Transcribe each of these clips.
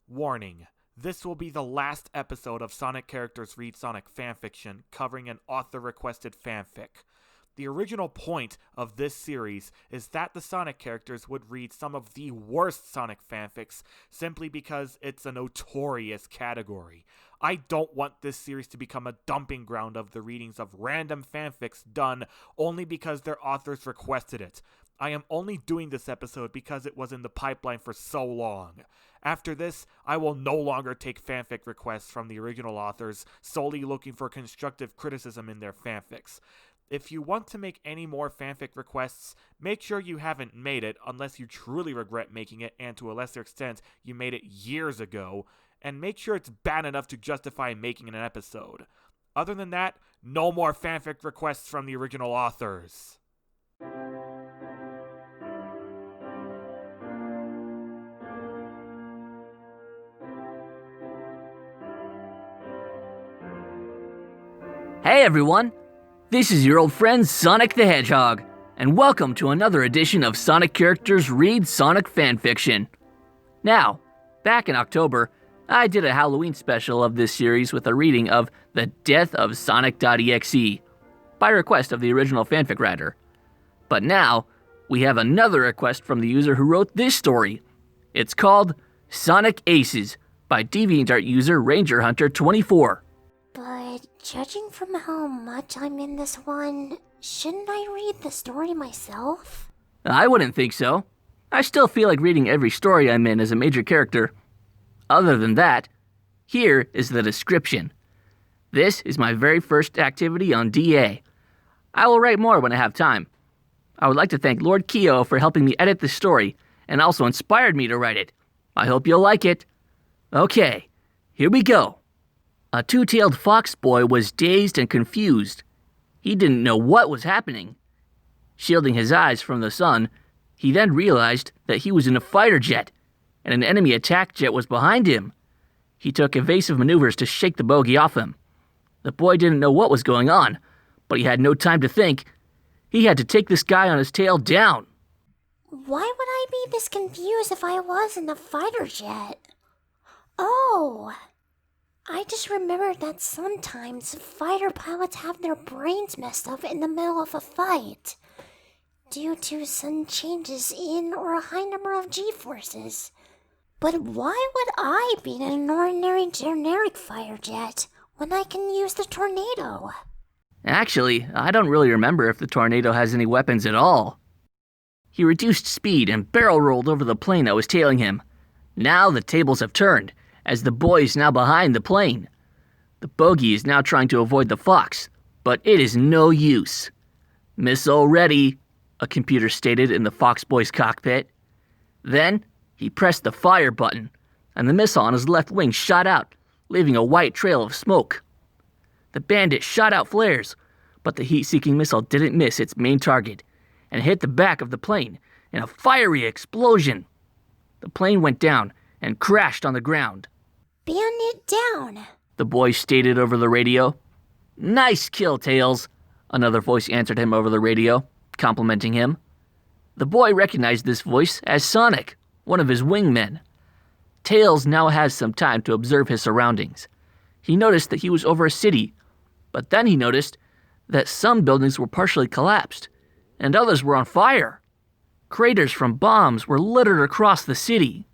Warning. This will be the last episode of Sonic Characters Read Sonic fanfiction covering an author-requested fanfic. The original point of this series is that the Sonic characters would read some of the worst Sonic fanfics simply because it's a notorious category. I don't want this series to become a dumping ground of the readings of random fanfics done only because their authors requested it. I am only doing this episode because it was in the pipeline for so long. After this, I will no longer take fanfic requests from the original authors solely looking for constructive criticism in their fanfics. If you want to make any more fanfic requests, make sure you haven't made it unless you truly regret making it and to a lesser extent you made it years ago, and make sure it's bad enough to justify making an episode. Other than that, no more fanfic requests from the original authors. Hey everyone, this is your old friend Sonic the Hedgehog, and welcome to another edition of Sonic Characters Read Sonic Fanfiction. Now, back in October, I did a Halloween special of this series with a reading of The Death of Sonic.exe, by request of the original fanfic writer. But now, we have another request from the user who wrote this story. It's called Sonic Aces, by DeviantArt user RangerHunter24. But judging from how much I'm in this one, shouldn't I read the story myself? I wouldn't think so. I still feel like reading every story I'm in as a major character. Other than that, here is the description. This is my very first activity on DA. I will write more when I have time. I would like to thank Lord Keo for helping me edit this story and also inspired me to write it. I hope you'll like it. Okay, here we go. A two-tailed fox boy was dazed and confused. He didn't know what was happening. Shielding his eyes from the sun, he then realized that he was in a fighter jet, and an enemy attack jet was behind him. He took evasive maneuvers to shake the bogey off him. The boy didn't know what was going on, but he had no time to think. He had to take this guy on his tail down. Why would I be this confused if I was in a fighter jet? Oh, I just remembered that sometimes fighter pilots have their brains messed up in the middle of a fight due to sudden changes in or a high number of G-forces. But why would I be in an ordinary generic fighter jet when I can use the tornado? Actually, I don't really remember if the tornado has any weapons at all. He reduced speed and barrel rolled over the plane that was tailing him. Now the tables have turned, as the boy is now behind the plane. The bogey is now trying to avoid the fox, but it is no use. Missile ready, a computer stated in the fox boy's cockpit. Then, he pressed the fire button, and the missile on his left wing shot out, leaving a white trail of smoke. The bandit shot out flares, but the heat-seeking missile didn't miss its main target, and hit the back of the plane in a fiery explosion. The plane went down and crashed on the ground. Bandit down, the boy stated over the radio. Nice kill, Tails, another voice answered him over the radio, complimenting him. The boy recognized this voice as Sonic, one of his wingmen. Tails now has some time to observe his surroundings. He noticed that he was over a city, but then he noticed that some buildings were partially collapsed, and others were on fire. Craters from bombs were littered across the city.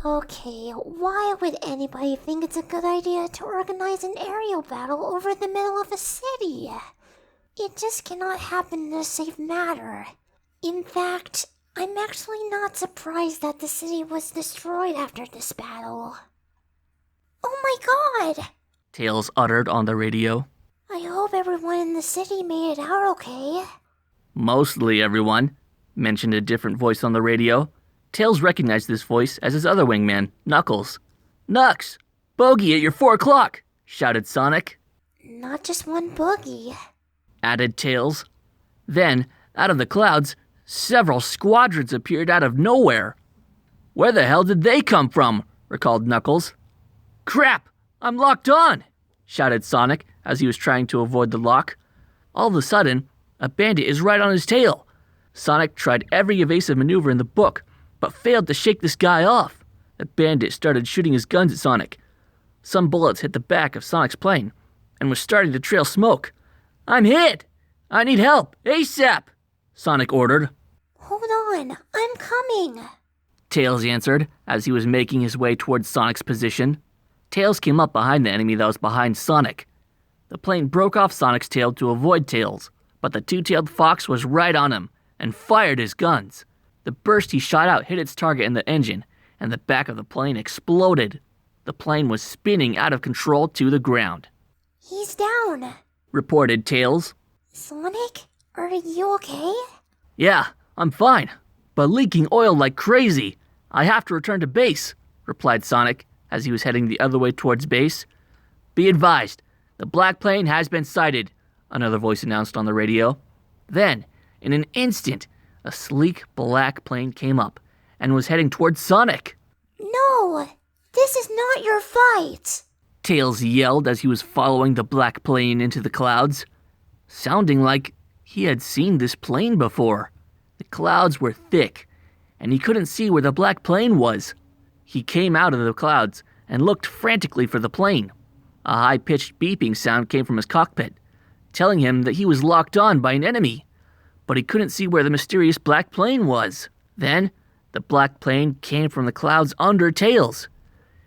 Okay, why would anybody think it's a good idea to organize an aerial battle over the middle of a city? It just cannot happen in a safe manner. In fact, I'm actually not surprised that the city was destroyed after this battle. Oh my god! Tails uttered on the radio. I hope everyone in the city made it out okay. Mostly everyone, mentioned a different voice on the radio. Tails recognized this voice as his other wingman, Knuckles. Knux! Bogey at your 4 o'clock! Shouted Sonic. Not just one boogie, added Tails. Then, out of the clouds, several squadrons appeared out of nowhere. Where the hell did they come from? Recalled Knuckles. Crap! I'm locked on! Shouted Sonic as he was trying to avoid the lock. All of a sudden, a bandit is right on his tail. Sonic tried every evasive maneuver in the book, but failed to shake this guy off. a bandit started shooting his guns at Sonic. Some bullets hit the back of Sonic's plane and was starting to trail smoke. "I'm hit! I need help, ASAP!" Sonic ordered. Hold on, I'm coming. Tails answered as he was making his way towards Sonic's position. Tails came up behind the enemy that was behind Sonic. The plane broke off Sonic's tail to avoid Tails, but the two-tailed fox was right on him and fired his guns. The burst he shot out hit its target in the engine, and the back of the plane exploded. The plane was spinning out of control to the ground. He's down, Reported Tails. Sonic, are you okay? "Yeah, I'm fine, but leaking oil like crazy. I have to return to base," replied Sonic as he was heading the other way towards base. "Be advised, the black plane has been sighted," another voice announced on the radio. Then, in an instant, a sleek black plane came up and was heading towards Sonic. No, this is not your fight. Tails yelled as he was following the black plane into the clouds, sounding like he had seen this plane before. The clouds were thick, and he couldn't see where the black plane was. He came out of the clouds and looked frantically for the plane. A high-pitched beeping sound came from his cockpit, telling him that he was locked on by an enemy, but he couldn't see where the mysterious black plane was. Then, the black plane came from the clouds under Tails.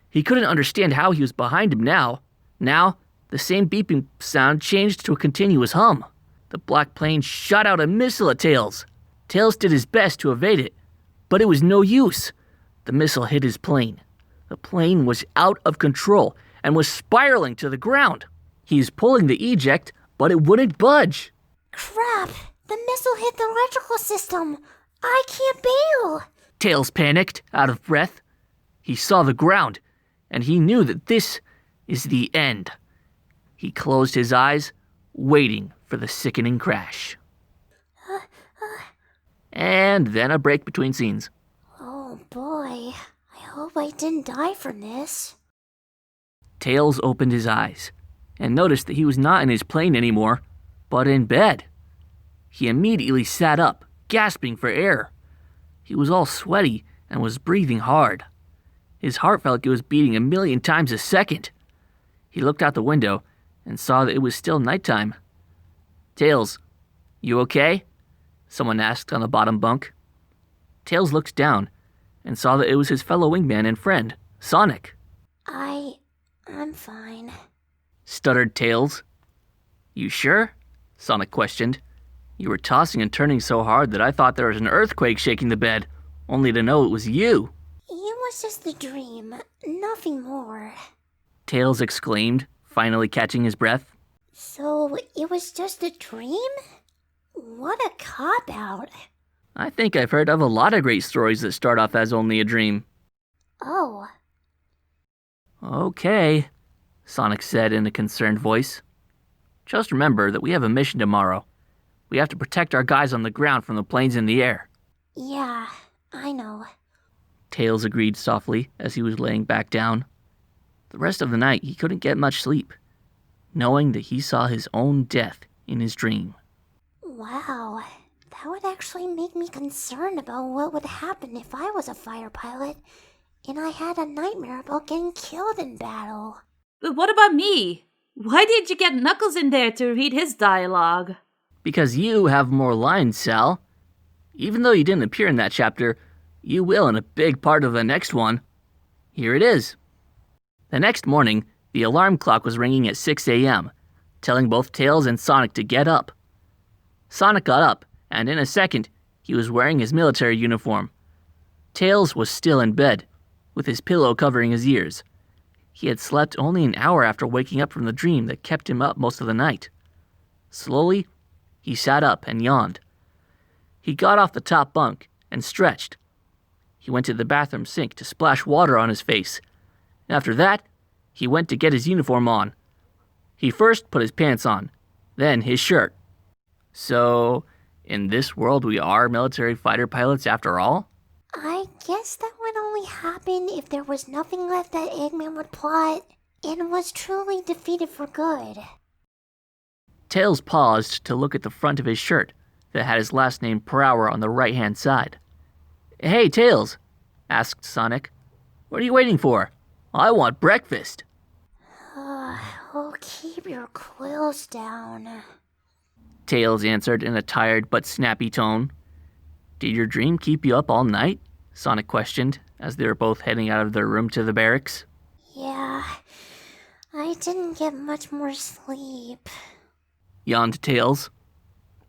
He couldn't understand how he was behind him now. Now, the same beeping sound changed to a continuous hum. The black plane shot out a missile at Tails. Tails did his best to evade it, but it was no use. The missile hit his plane. The plane was out of control and was spiraling to the ground. He was pulling the eject, but it wouldn't budge. Crap, the missile hit the electrical system. I can't bail. Tails panicked, out of breath. He saw the ground, and he knew that this is the end. He closed his eyes, waiting for the sickening crash. And then a break between scenes. Oh boy, I hope I didn't die from this. Tails opened his eyes and noticed that he was not in his plane anymore, but in bed. He immediately sat up, gasping for air. He was all sweaty and was breathing hard. His heart felt like it was beating 1,000,000 times a second. He looked out the window and saw that it was still nighttime. "Tails, you okay?" someone asked on the bottom bunk. Tails looked down and saw that it was his fellow wingman and friend, Sonic. I'm fine. Stuttered Tails. "You sure?" Sonic questioned. "You were tossing and turning so hard that I thought there was an earthquake shaking the bed, only to know it was you." It was just a dream, nothing more. Tails exclaimed, finally catching his breath. So, it was just a dream? What a cop-out. I think I've heard of a lot of great stories that start off as only a dream. Oh. "Okay," Sonic said in a concerned voice. "Just remember that we have a mission tomorrow. We have to protect our guys on the ground from the planes in the air." Yeah, I know. Tails agreed softly as he was laying back down. The rest of the night he couldn't get much sleep, knowing that he saw his own death in his dream. Wow, that would actually make me concerned about what would happen if I was a fighter pilot and I had a nightmare about getting killed in battle. But what about me? Why did you get Knuckles in there to read his dialogue? Because you have more lines, Sal. Even though you didn't appear in that chapter, you will in a big part of the next one. Here it is. The next morning, the alarm clock was ringing at 6 a.m., telling both Tails and Sonic to get up. Sonic got up, and in a second, he was wearing his military uniform. Tails was still in bed, with his pillow covering his ears. He had slept only an hour after waking up from the dream that kept him up most of the night. Slowly, he sat up and yawned. He got off the top bunk and stretched. He went to the bathroom sink to splash water on his face. After that, he went to get his uniform on. He first put his pants on, then his shirt. So, in this world we are military fighter pilots after all? I guess that would only happen if there was nothing left that Eggman would plot and was truly defeated for good. Tails paused to look at the front of his shirt that had his last name Prower on the right-hand side. "Hey, Tails," asked Sonic. What are you waiting for? I want breakfast. Oh, keep your quills down. Tails answered in a tired but snappy tone. Did your dream keep you up all night? Sonic questioned as they were both heading out of their room to the barracks. Yeah, I didn't get much more sleep. Yawned Tails.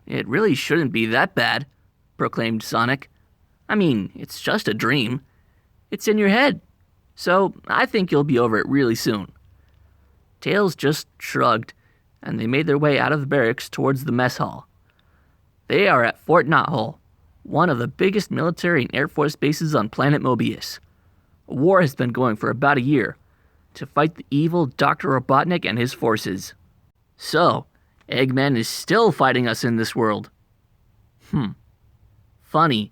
It really shouldn't be that bad, proclaimed Sonic. I mean, it's just a dream. It's in your head. So I think you'll be over it really soon. Tails just shrugged, and they made their way out of the barracks towards the mess hall. They are at Fort Knothole, one of the biggest military and Air Force bases on planet Mobius. A war has been going for about a year to fight the evil Dr. Robotnik and his forces. So, Eggman is still fighting us in this world. Funny,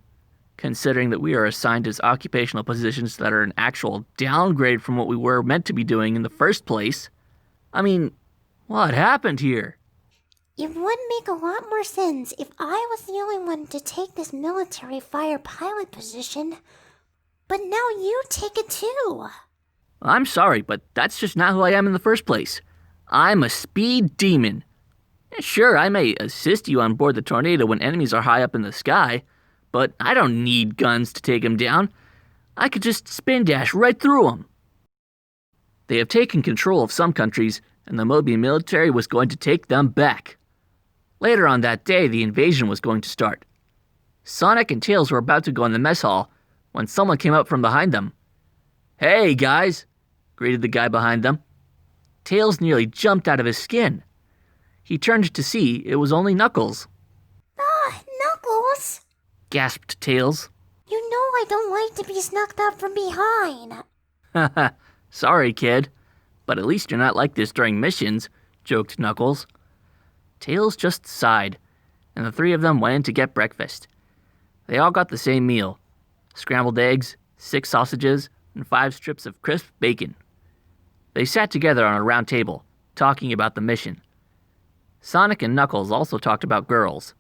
considering that we are assigned as occupational positions that are an actual downgrade from what we were meant to be doing in the first place. I mean, what happened here? It would make a lot more sense if I was the only one to take this military fire pilot position. But now you take it too. I'm sorry, but that's just not who I am in the first place. I'm a speed demon. Sure, I may assist you on board the tornado when enemies are high up in the sky, but I don't need guns to take them down. I could just spin dash right through them. They have taken control of some countries, and the Mobian military was going to take them back. Later on that day, the invasion was going to start. Sonic and Tails were about to go in the mess hall when someone came up from behind them. "Hey, guys," greeted the guy behind them. Tails nearly jumped out of his skin. He turned to see it was only Knuckles. Knuckles? Gasped Tails. You know I don't like to be snuck up from behind. Haha, sorry, kid. But at least you're not like this during missions, joked Knuckles. Tails just sighed, and the three of them went in to get breakfast. They all got the same meal: scrambled eggs, 6 sausages, and 5 strips of crisp bacon. They sat together on a round table, talking about the mission. Sonic and Knuckles also talked about girls,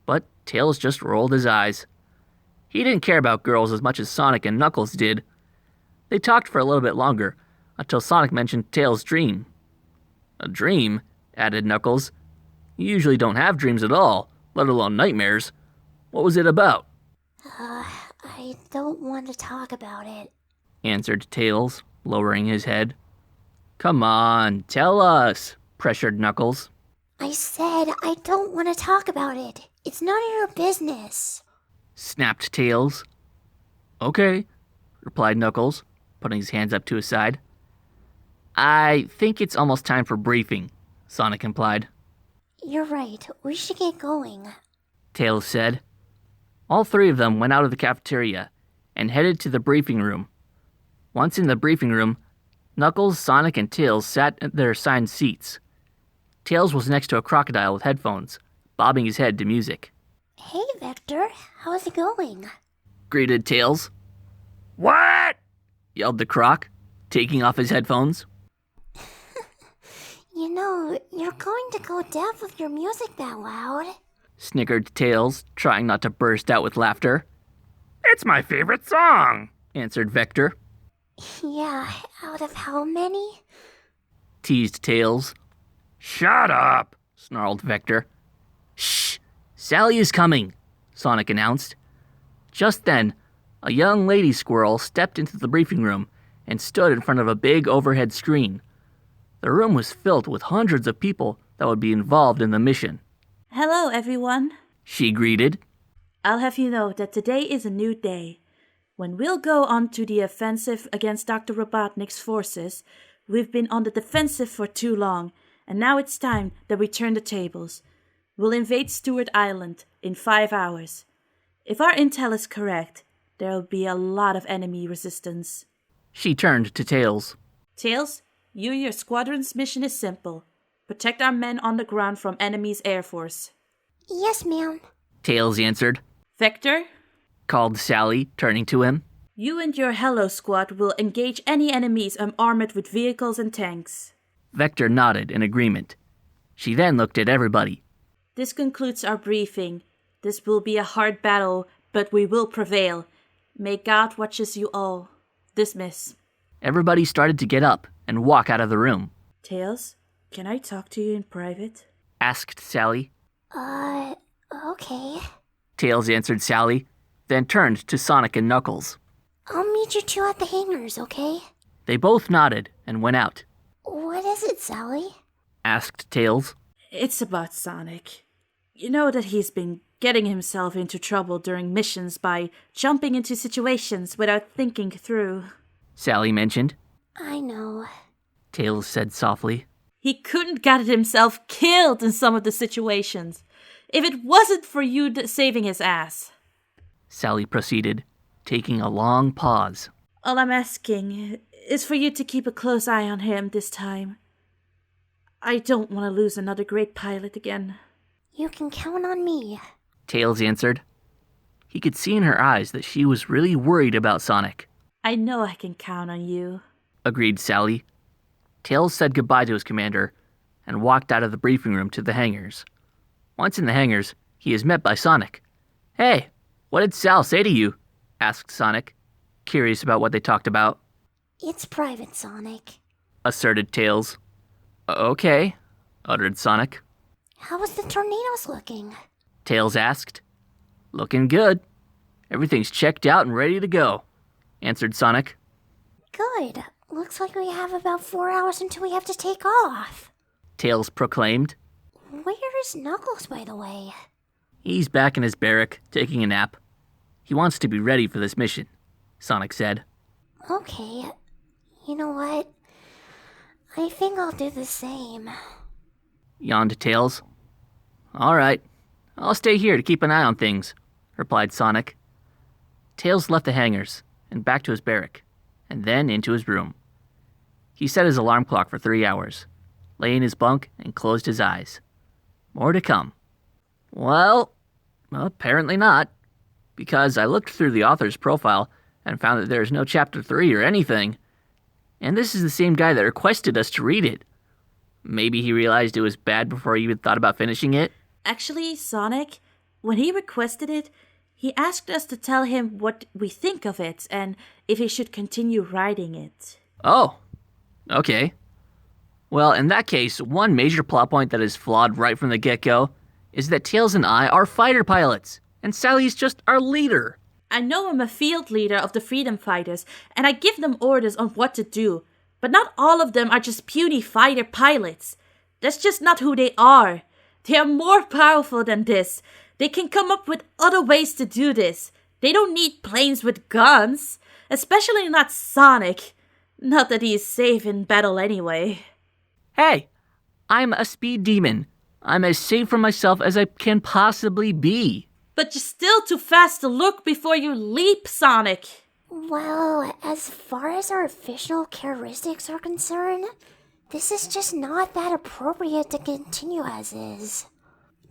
but Tails just rolled his eyes. He didn't care about girls as much as Sonic and Knuckles did. They talked for a little bit longer, until Sonic mentioned Tails' dream. "A dream?" added Knuckles. "You usually don't have dreams at all, let alone nightmares. What was it about?" I don't want to talk about it, answered Tails, lowering his head. "Come on, tell us," pressured Knuckles. I said I don't want to talk about it. It's none of your business. Snapped Tails. "Okay," replied Knuckles, putting his hands up to his side. "I think it's almost time for briefing," Sonic implied. You're right. We should get going. Tails said. All three of them went out of the cafeteria and headed to the briefing room. Once in the briefing room, Knuckles, Sonic, and Tails sat at their assigned seats. Tails was next to a crocodile with headphones, bobbing his head to music. Hey, Vector. How's it going? Greeted Tails. "What?" yelled the croc, taking off his headphones. You know, you're going to go deaf with your music that loud. Snickered Tails, trying not to burst out with laughter. "It's my favorite song," answered Vector. Yeah, out of how many? Teased Tails. "Shut up," snarled Vector. "Shh! Sally is coming," Sonic announced. Just then, a young lady squirrel stepped into the briefing room and stood in front of a big overhead screen. The room was filled with hundreds of people that would be involved in the mission. Hello, everyone. She greeted. I'll have you know that today is a new day. When we'll go on to the offensive against Dr. Robotnik's forces, we've been on the defensive for too long, and now it's time that we turn the tables. We'll invade Stewart Island in 5 hours. If our intel is correct, there'll be a lot of enemy resistance. She turned to Tails. Tails, you and your squadron's mission is simple. Protect our men on the ground from enemy's air force. Yes, ma'am. Tails answered. Vector, Called Sally, turning to him. you and your Hello Squad will engage any enemies armored with vehicles and tanks. Vector nodded in agreement. She then looked at everybody. This concludes our briefing. This will be a hard battle, but we will prevail. May God watches you all. Dismiss. Everybody started to get up and walk out of the room. Tails, can I talk to you in private? Asked Sally. Okay. Tails answered Sally, then turned to Sonic and Knuckles. I'll meet you two at the hangars, okay? They both nodded and went out. What is it, Sally? Asked Tails. It's about Sonic. You know that he's been getting himself into trouble during missions by jumping into situations without thinking through. Sally mentioned. I know. Tails said softly. He couldn't get himself killed in some of the situations if it wasn't for you saving his ass. Sally proceeded, taking a long pause. All I'm asking is for you to keep a close eye on him this time. I don't want to lose another great pilot again. You can count on me. Tails answered. He could see in her eyes that she was really worried about Sonic. I know I can count on you. Agreed Sally. Tails said goodbye to his commander and walked out of the briefing room to the hangars. Once in the hangars, he is met by Sonic. Hey, what did Sal say to you? Asked Sonic, curious about what they talked about. It's private, Sonic. Asserted Tails. Okay, uttered Sonic. How is the tornadoes looking? Tails asked. Looking good. Everything's checked out and ready to go, answered Sonic. Good. Looks like we have about 4 hours until we have to take off. Tails proclaimed. Where is Knuckles, by the way? He's back in his barrack, taking a nap. He wants to be ready for this mission, Sonic said. Okay. You know what? I think I'll do the same. Yawned Tails. All right. I'll stay here to keep an eye on things, replied Sonic. Tails left the hangars and back to his barrack, and then into his room. He set his alarm clock for 3 hours, lay in his bunk, and closed his eyes. More to come. Well, apparently not, because I looked through the author's profile and found that there is no Chapter 3 or anything. And this is the same guy that requested us to read it. Maybe he realized it was bad before he even thought about finishing it? Actually, Sonic, when he requested it, he asked us to tell him what we think of it and if he should continue writing it. Oh, okay. Well, in that case, one major plot point that is flawed right from the get-go is that Tails and I are fighter pilots, and Sally's just our leader. I know I'm a field leader of the Freedom Fighters, and I give them orders on what to do, but not all of them are just puny fighter pilots. That's just not who they are. They are more powerful than this. They can come up with other ways to do this. They don't need planes with guns, especially not Sonic. Not that he is safe in battle anyway. Hey, I'm a speed demon. I'm as safe for myself as I can possibly be. But you're still too fast to look before you leap, Sonic. Well, as far as our official characteristics are concerned, this is just not that appropriate to continue as is.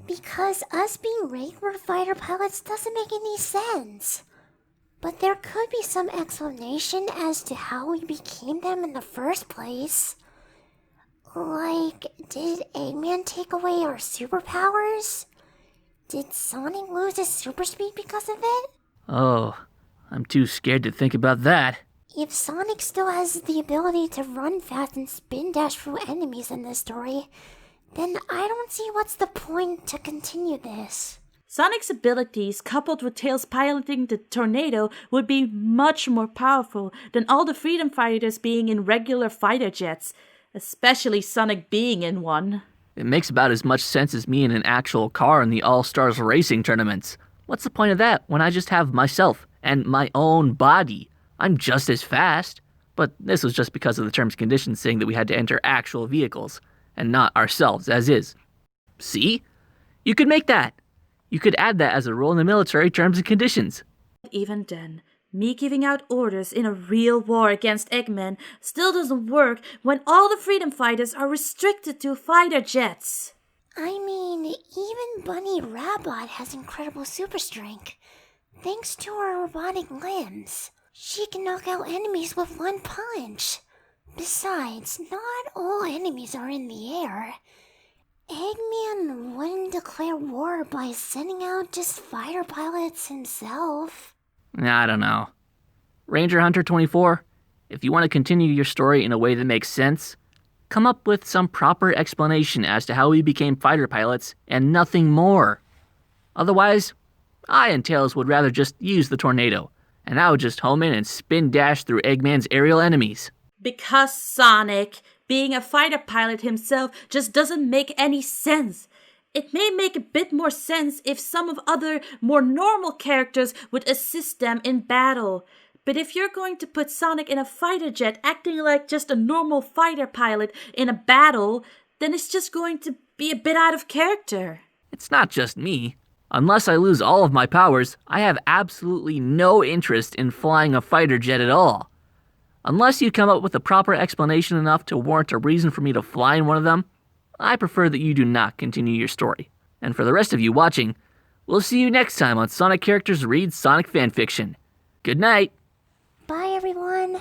Because us being regular fighter pilots doesn't make any sense. But there could be some explanation as to how we became them in the first place. Like, did Eggman take away our superpowers? Did Sonic lose his super speed because of it? Oh, I'm too scared to think about that. If Sonic still has the ability to run fast and spin dash through enemies in this story, then I don't see what's the point to continue this. Sonic's abilities, coupled with Tails piloting the tornado, would be much more powerful than all the Freedom Fighters being in regular fighter jets, especially Sonic being in one. It makes about as much sense as me in an actual car in the All-Stars racing tournaments. What's the point of that when I just have myself and my own body? I'm just as fast. But this was just because of the terms and conditions saying that we had to enter actual vehicles and not ourselves as is. See? You could make that. You could add that as a rule in the military terms and conditions. Even then, me giving out orders in a real war against Eggman still doesn't work when all the Freedom Fighters are restricted to fighter jets. I mean, even Bunny Rabbot has incredible super strength. Thanks to her robotic limbs, she can knock out enemies with one punch. Besides, not all enemies are in the air. Eggman wouldn't declare war by sending out just fighter pilots himself. I don't know. Ranger Hunter 24, If you want to continue your story in a way that makes sense, come up with some proper explanation as to how we became fighter pilots and nothing more. Otherwise, I and Tails would rather just use the tornado, and I would just home in and spin dash through Eggman's aerial enemies. Because Sonic, being a fighter pilot himself, just doesn't make any sense. It may make a bit more sense if some of other, more normal characters would assist them in battle. But if you're going to put Sonic in a fighter jet acting like just a normal fighter pilot in a battle, then it's just going to be a bit out of character. It's not just me. Unless I lose all of my powers, I have absolutely no interest in flying a fighter jet at all. Unless you come up with a proper explanation enough to warrant a reason for me to fly in one of them, I prefer that you do not continue your story. And for the rest of you watching, we'll see you next time on Sonic Characters Read Sonic Fanfiction. Good night! Bye, everyone.